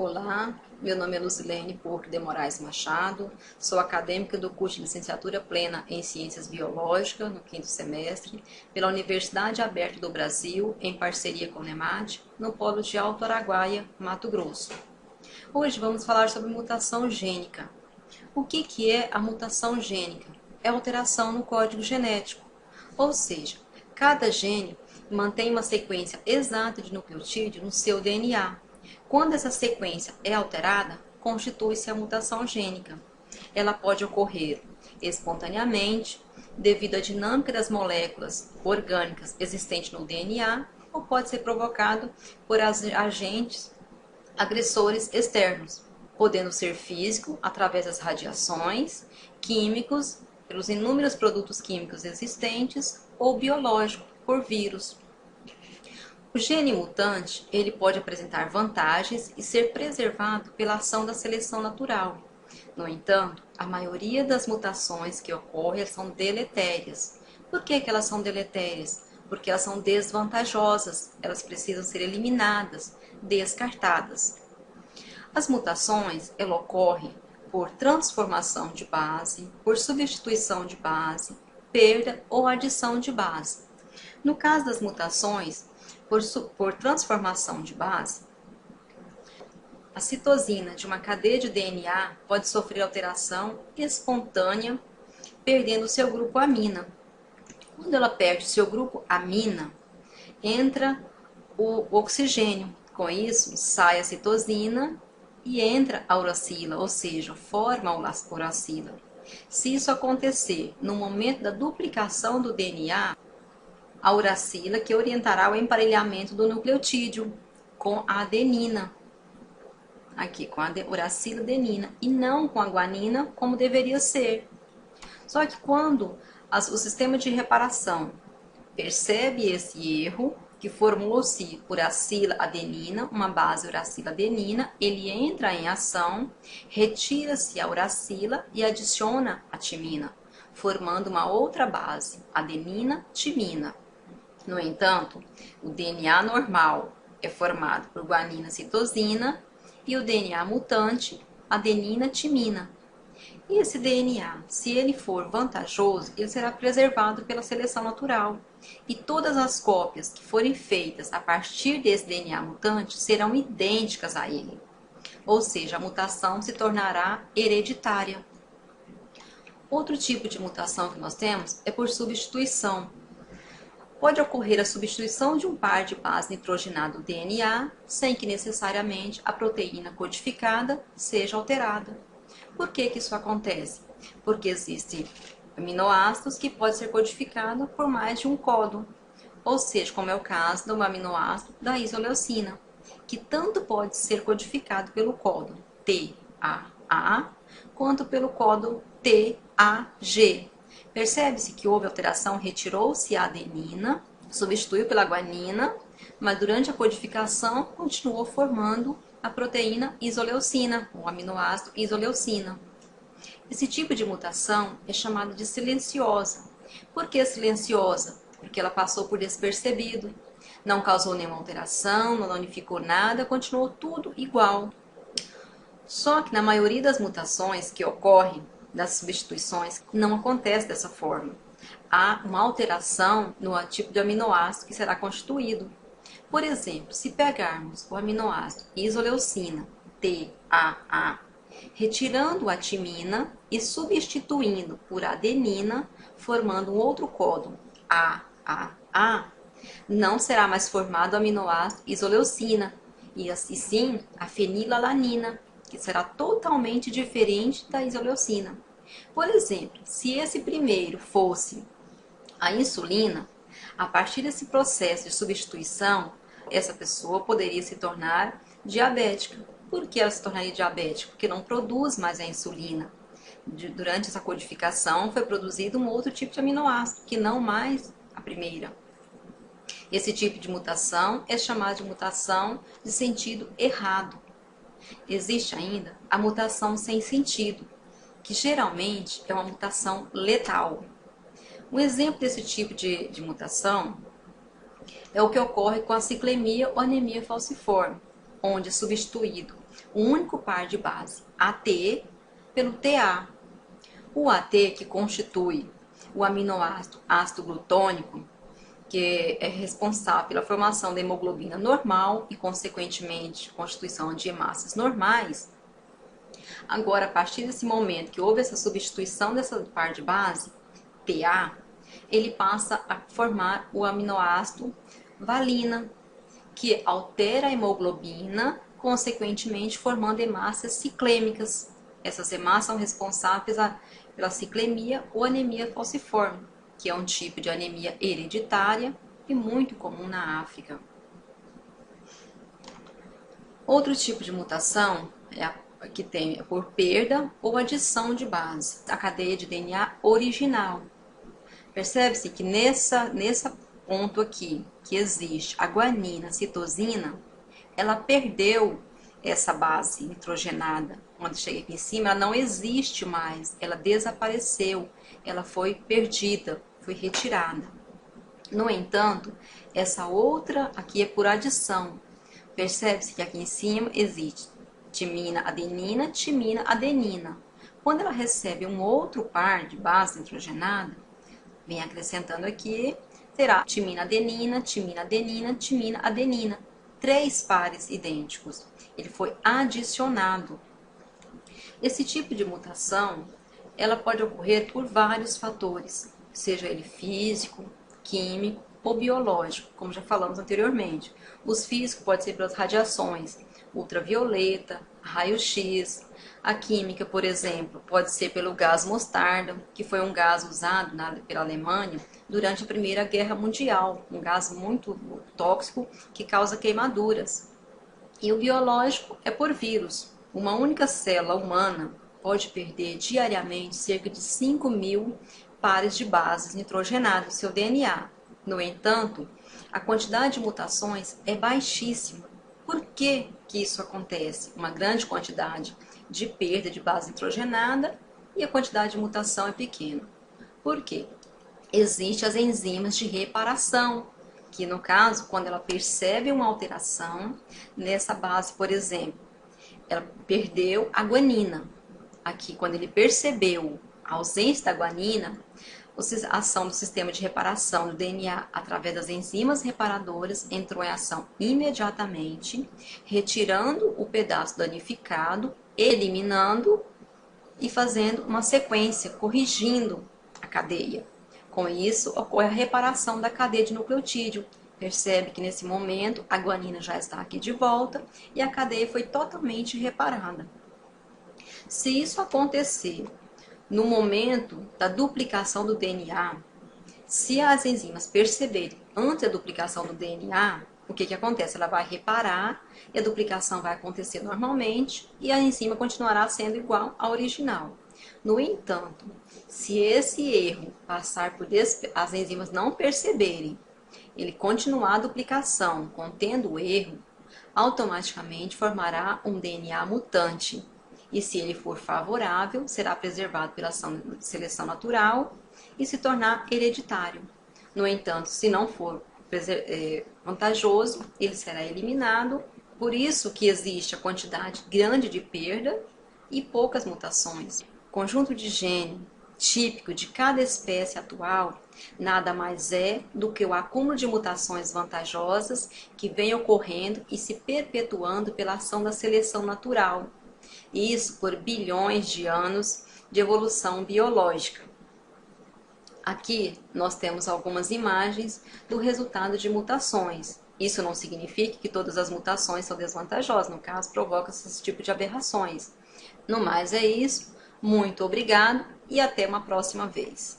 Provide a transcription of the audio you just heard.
Olá, meu nome é Lucilene Porto de Moraes Machado, sou acadêmica do curso de Licenciatura Plena em Ciências Biológicas, no 5º semestre, pela Universidade Aberta do Brasil, em parceria com o NEMAT, no Polo de Alto Araguaia, Mato Grosso. Hoje vamos falar sobre mutação gênica. O que é a mutação gênica? É alteração no código genético, ou seja, cada gene mantém uma sequência exata de nucleotídeo no seu DNA. Quando essa sequência é alterada, constitui-se a mutação gênica. Ela pode ocorrer espontaneamente, devido à dinâmica das moléculas orgânicas existentes no DNA, ou pode ser provocado por agentes agressores externos, podendo ser físico, através das radiações, químicos, pelos inúmeros produtos químicos existentes, ou biológico, por vírus. O gene mutante, ele pode apresentar vantagens e ser preservado pela ação da seleção natural. No entanto, a maioria das mutações que ocorrem são deletérias. Por que elas são deletérias? Porque elas são desvantajosas, elas precisam ser eliminadas, descartadas. As mutações, elas ocorrem por transformação de base, por substituição de base, perda ou adição de base. No caso das mutações, por transformação de base, a citosina de uma cadeia de DNA pode sofrer alteração espontânea, perdendo seu grupo amina. Quando ela perde seu grupo amina, entra o oxigênio. Com isso, sai a citosina e entra a uracila, ou seja, forma a uracila. Se isso acontecer no momento da duplicação do DNA, a uracila que orientará o emparelhamento do nucleotídeo com a adenina. Aqui, com a uracila adenina, e não com a guanina, como deveria ser. Só que quando o sistema de reparação percebe esse erro, que formou-se uracila adenina, uma base uracila adenina, ele entra em ação, retira-se a uracila e adiciona a timina, formando uma outra base, adenina-timina. No entanto, o DNA normal é formado por guanina-citosina e o DNA mutante, adenina-timina. E esse DNA, se ele for vantajoso, ele será preservado pela seleção natural. E todas as cópias que forem feitas a partir desse DNA mutante serão idênticas a ele. Ou seja, a mutação se tornará hereditária. Outro tipo de mutação que nós temos é por substituição. Pode ocorrer a substituição de um par de base nitrogenada do DNA, sem que necessariamente a proteína codificada seja alterada. Por que isso acontece? Porque existem aminoácidos que podem ser codificados por mais de um códon, ou seja, como é o caso do aminoácido da isoleucina, que tanto pode ser codificado pelo códon TAA, quanto pelo códon TAG. Percebe-se que houve alteração, retirou-se a adenina, substituiu pela guanina, mas durante a codificação continuou formando a proteína isoleucina, o aminoácido isoleucina. Esse tipo de mutação é chamada de silenciosa. Por que silenciosa? Porque ela passou por despercebido, não causou nenhuma alteração, não danificou nada, continuou tudo igual. Só que na maioria das mutações que ocorrem, das substituições, não acontece dessa forma. Há uma alteração no tipo de aminoácido que será constituído. Por exemplo, se pegarmos o aminoácido isoleucina, TAA, retirando a timina e substituindo por adenina, formando um outro códon, AAA, não será mais formado o aminoácido isoleucina, e sim a fenilalanina, que será totalmente diferente da isoleucina. Por exemplo, se esse primeiro fosse a insulina, a partir desse processo de substituição, essa pessoa poderia se tornar diabética. Por que ela se tornaria diabética? Porque não produz mais a insulina. Durante essa codificação foi produzido um outro tipo de aminoácido, que não mais a primeira. Esse tipo de mutação é chamado de mutação de sentido errado. Existe ainda a mutação sem sentido, que geralmente é uma mutação letal. Um exemplo desse tipo de mutação é o que ocorre com a ciclemia ou anemia falciforme. onde é substituído o único par de base AT pelo TA. O AT, que constitui o aminoácido ácido glutônico, que é responsável pela formação da hemoglobina normal e, consequentemente, constituição de hemácias normais. Agora, a partir desse momento que houve essa substituição dessa par de base, TA, ele passa a formar o aminoácido valina, que altera a hemoglobina, consequentemente formando hemácias ciclêmicas. Essas hemácias são responsáveis pela ciclemia ou anemia falciforme, que é um tipo de anemia hereditária e muito comum na África. Outro tipo de mutação é a que tem por perda ou adição de base, a cadeia de DNA original. Percebe-se que nessa ponto aqui, que existe a guanina, a citosina, ela perdeu essa base nitrogenada. Quando chega aqui em cima, ela não existe mais, ela desapareceu, ela foi perdida, foi retirada. No entanto, essa outra aqui é por adição. Percebe-se que aqui em cima existe timina, adenina. Quando ela recebe um outro par de base nitrogenada, vem acrescentando aqui, terá timina, adenina, adenina. 3 pares idênticos. Ele foi adicionado. Esse tipo de mutação, ela pode ocorrer por vários fatores, seja ele físico, químico ou biológico, como já falamos anteriormente. Os físicos podem ser pelas radiações ultravioleta, raio-x. A química, por exemplo, pode ser pelo gás mostarda, que foi um gás usado pela Alemanha durante a Primeira Guerra Mundial, um gás muito tóxico que causa queimaduras. E o biológico é por vírus. Uma única célula humana pode perder diariamente cerca de 5.000 pares de bases nitrogenadas, seu DNA. No entanto, a quantidade de mutações é baixíssima. Por que isso acontece? Uma grande quantidade de perda de base nitrogenada e a quantidade de mutação é pequena. Por quê? Existem as enzimas de reparação, que no caso, quando ela percebe uma alteração nessa base, por exemplo, ela perdeu a guanina. Aqui, quando ele percebeu a ausência da guanina, a ação do sistema de reparação do DNA através das enzimas reparadoras entrou em ação imediatamente, retirando o pedaço danificado, eliminando e fazendo uma sequência, corrigindo a cadeia. Com isso, ocorre a reparação da cadeia de nucleotídeo. Percebe que nesse momento a guanina já está aqui de volta e a cadeia foi totalmente reparada. Se isso acontecer no momento da duplicação do DNA, se as enzimas perceberem antes da duplicação do DNA, o que acontece? Ela vai reparar e a duplicação vai acontecer normalmente e a enzima continuará sendo igual à original. No entanto, se esse erro passar por as enzimas não perceberem, ele continuar a duplicação contendo o erro, automaticamente formará um DNA mutante. E se ele for favorável, será preservado pela ação de seleção natural e se tornar hereditário. No entanto, se não for vantajoso, ele será eliminado. Por isso que existe a quantidade grande de perda e poucas mutações. O conjunto de gene típico de cada espécie atual nada mais é do que o acúmulo de mutações vantajosas que vem ocorrendo e se perpetuando pela ação da seleção natural. Isso por bilhões de anos de evolução biológica. Aqui nós temos algumas imagens do resultado de mutações. Isso não significa que todas as mutações são desvantajosas, no caso provoca esse tipo de aberrações. No mais é isso, muito obrigado e até uma próxima vez.